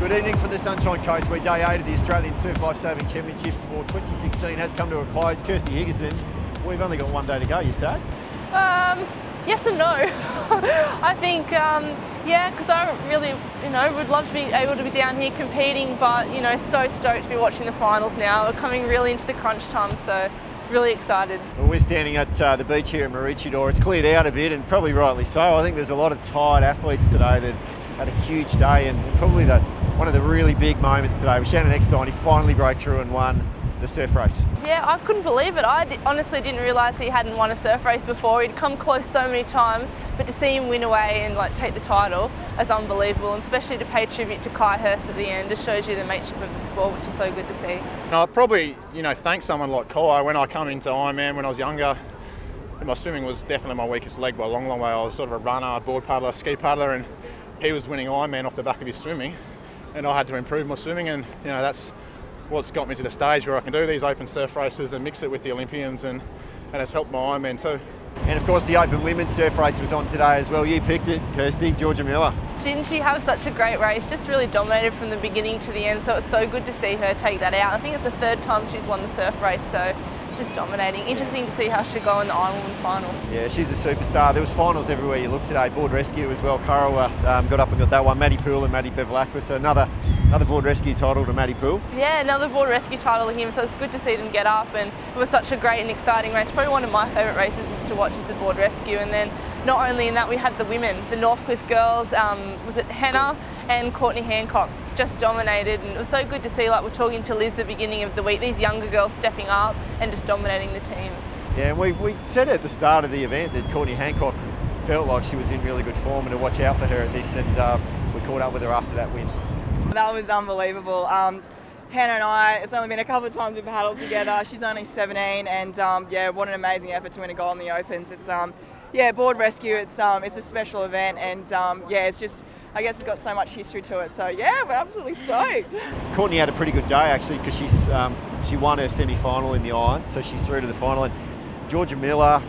Good evening from the Sunshine Coast, where day 8 of the Australian Surf Life Saving Championships for 2016 has come to a close. Kirsty Higginson, we've only got one day to go, you say? Yes and no. I think, yeah, because I really, would love to be able to be down here competing, but, so stoked to be watching the finals now. We're coming really into the crunch time, so really excited. Well, we're standing at the beach here at Maroochydore. It's cleared out a bit, and probably rightly so. I think there's a lot of tired athletes today that had a huge day, and probably one of the really big moments today was Shannon Eckstein. He finally broke through and won the surf race. Yeah, I couldn't believe it. Honestly didn't realise he hadn't won a surf race before. He'd come close so many times, but to see him win away and take the title is unbelievable, and especially to pay tribute to Kai Hurst at the end. Just shows you the mateship of the sport, which is so good to see. I'd probably, thank someone like Kai. When I come into Ironman when I was younger, my swimming was definitely my weakest leg by a long, long way. I was sort of a runner, board paddler, ski paddler, and he was winning Ironman off the back of his swimming, and I had to improve my swimming, and that's what's got me to the stage where I can do these open surf races and mix it with the Olympians, and it's helped my Ironman too. And of course the open women's surf race was on today as well. You picked it, Kirsty, Georgia Miller. Didn't she have such a great race? Just really dominated from the beginning to the end, so it's so good to see her take that out. I think it's the third time she's won the surf race, so just dominating. Interesting to see how she'll go in the Ironwoman final. Yeah, she's a superstar. There was finals everywhere you look today. Board rescue as well. Karawa got up and got that one. Maddie Poole and Maddie Bevilacqua. So another board rescue title to Maddie Poole. Yeah, another board rescue title to him. So it's good to see them get up, and it was such a great and exciting race. Probably one of my favourite races is to watch is the board rescue. And then not only in that, we had the women, the Northcliffe girls. Was it Hannah and Courtney Hancock? Just dominated, and it was so good to see, like we're talking to Liz at the beginning of the week, these younger girls stepping up and just dominating the teams. Yeah, and we said at the start of the event that Courtney Hancock felt like she was in really good form and to watch out for her at this, and we caught up with her after that win. That was unbelievable. Hannah and I, it's only been a couple of times we've paddled together. She's only 17, and yeah, what an amazing effort to win a gold in the Opens. It's yeah, board rescue. It's a special event, and yeah, it's just, I guess it's got so much history to it. So yeah, we're absolutely stoked. Courtney had a pretty good day actually, because she won her semi-final in the iron, so she's through to the final. And Georgia Miller,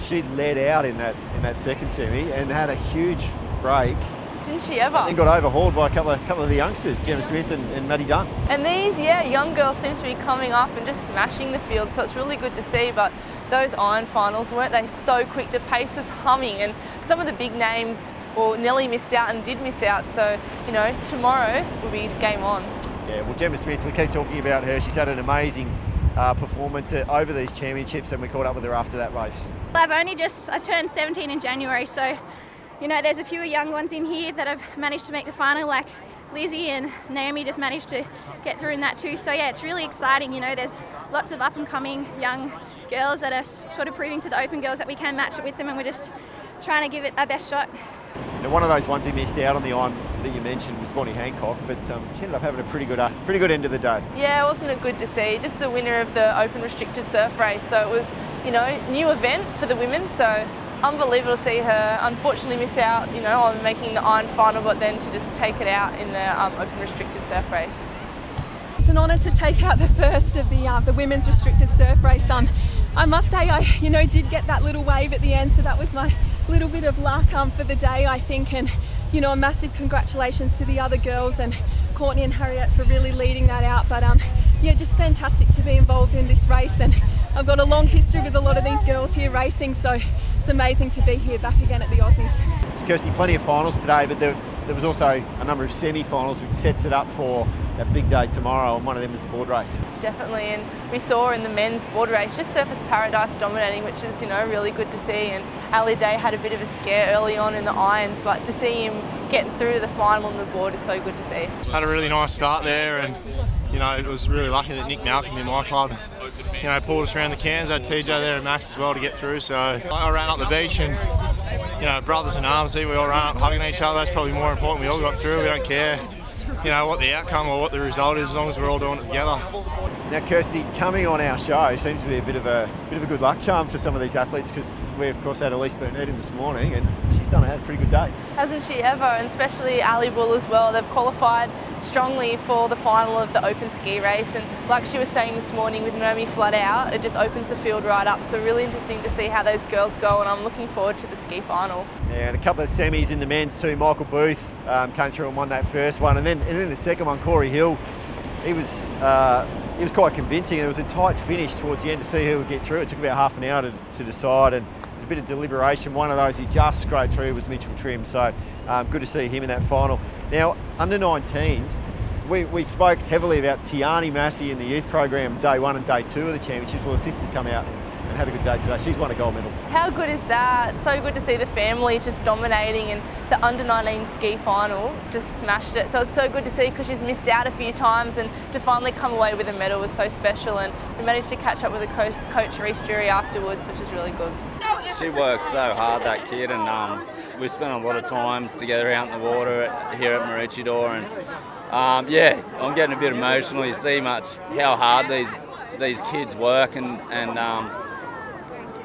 she led out in that second semi and had a huge break. Didn't she ever? And got overhauled by a couple of the youngsters, Gemma Smith and Maddie Dunn. And these, young girls seem to be coming up and just smashing the field, so it's really good to see. But those iron finals, weren't they so quick? The pace was humming, and some of the big names, well, Nelly missed out and did miss out, so, tomorrow will be game on. Yeah, well, Gemma Smith, we keep talking about her. She's had an amazing performance over these championships, and we caught up with her after that race. I turned 17 in January, so there's a few young ones in here that have managed to make the final, like Lizzie and Naomi just managed to get through in that too. So yeah, it's really exciting. There's lots of up and coming young girls that are sort of proving to the open girls that we can match it with them, and we're just trying to give it our best shot. Now, one of those ones who missed out on the iron that you mentioned was Bonnie Hancock, but she ended up having a pretty good end of the day. Yeah, wasn't it good to see? Just the winner of the Open Restricted Surf Race, so it was, new event for the women, so unbelievable to see her unfortunately miss out, on making the iron final, but then to just take it out in the Open Restricted Surf Race. It's an honour to take out the first of the women's restricted surf race. I must say I did get that little wave at the end, so that was my little bit of luck for the day, I think. And a massive congratulations to the other girls and Courtney and Harriet for really leading that out. But yeah, just fantastic to be involved in this race, and I've got a long history with a lot of these girls here racing, so it's amazing to be here back again at the Aussies. So Kirsty, plenty of finals today, but there was also a number of semi-finals, which sets it up for that big day tomorrow, and one of them was the board race. Definitely, and we saw in the men's board race just Surfers Paradise dominating, which is really good to see. And Ali Day had a bit of a scare early on in the irons, but to see him getting through to the final on the board is so good to see. Had a really nice start there, and it was really lucky that Nick Malcolm in my club pulled us around the cans. I had TJ there and Max as well to get through, so I ran up the beach, and brothers in arms here, we all ran up hugging each other. That's probably more important. We all got through. We don't care what the outcome or what the result is, as long as we're all doing it together. Now, Kirsty, coming on our show seems to be a bit of a good luck charm for some of these athletes, because we of course had Elise Burnett in this morning, and she she's had a pretty good day. Hasn't she ever? And especially Ali Bull as well. They've qualified strongly for the final of the open ski race, and like she was saying this morning, with Naomi flat out, it just opens the field right up. So really interesting to see how those girls go, and I'm looking forward to the ski final. Yeah, and a couple of semis in the men's too. Michael Booth came through and won that first one, and then the second one, Corey Hill, he was quite convincing. It was a tight finish towards the end to see who would get through. It took about half an hour to decide, and there's a bit of deliberation. One of those who just scraped through was Mitchell Trim, so good to see him in that final. Now, under 19s, we spoke heavily about Tiani Massey in the youth program, day 1 and day 2 of the championships. Well, the sisters come out and had a good day today. She's won a gold medal. How good is that? So good to see the families just dominating, and the under 19 ski final just smashed it. So it's so good to see, because she's missed out a few times, and to finally come away with a medal was so special. And we managed to catch up with the coach Reece Jury afterwards, which is really good. She works so hard, that kid, and we spent a lot of time together out in the water here at Maroochydore, and yeah, I'm getting a bit emotional. You see how hard these kids work, and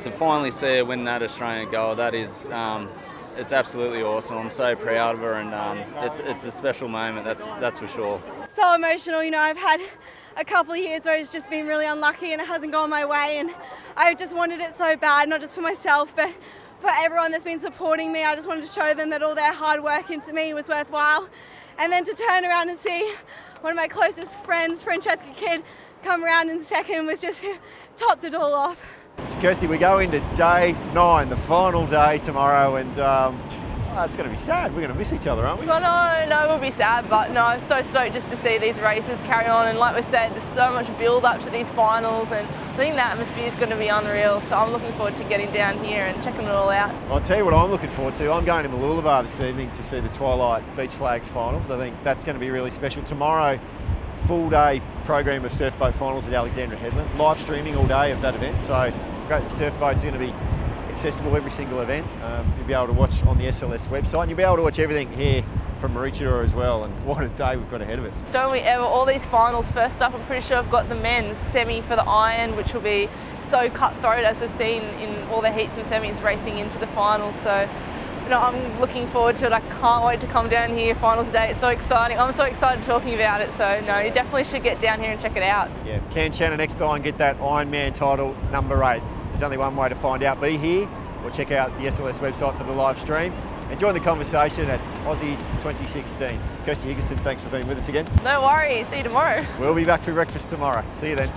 to finally see her win that Australian gold, that is, it's absolutely awesome. I'm so proud of her, and it's a special moment, that's for sure. So emotional, you know, I've had a couple of years where it's just been really unlucky and it hasn't gone my way, and I just wanted it so bad, not just for myself, but for everyone that's been supporting me. I just wanted to show them that all their hard work into me was worthwhile. And then to turn around and see one of my closest friends, Francesca Kidd, come around in second was just topped it all off. So Kirsty, we go into day 9, the final day tomorrow, and it's going to be sad. We're going to miss each other, aren't we? Well, no, we'll be sad, but no, I'm so stoked just to see these races carry on. And like we said, there's so much build up to these finals, and I think the atmosphere is going to be unreal. So I'm looking forward to getting down here and checking it all out. I'll tell you what I'm looking forward to. I'm going to Mooloolaba this evening to see the Twilight Beach Flags finals. I think that's going to be really special. Tomorrow, full day program of surf boat finals at Alexandra Headland. Live streaming all day of that event. So great, the surf boats are going to be accessible every single event. You'll be able to watch on the SLS website, and you'll be able to watch everything here from Maroochydore as well. And what a day we've got ahead of us. Don't we ever, all these finals. First up, I'm pretty sure I've got the men's semi for the iron, which will be so cutthroat, as we've seen in all the heats and semis racing into the finals. So I'm looking forward to it. I can't wait to come down here finals day. It's so exciting. I'm so excited talking about it. So no, you definitely should get down here and check it out. Yeah, can Shannon next time get that Ironman title number 8? There's only one way to find out. Be here or check out the SLS website for the live stream and join the conversation at Aussies 2016. Kirsty Higginson, thanks for being with us again. No worries. See you tomorrow. We'll be back for breakfast tomorrow. See you then.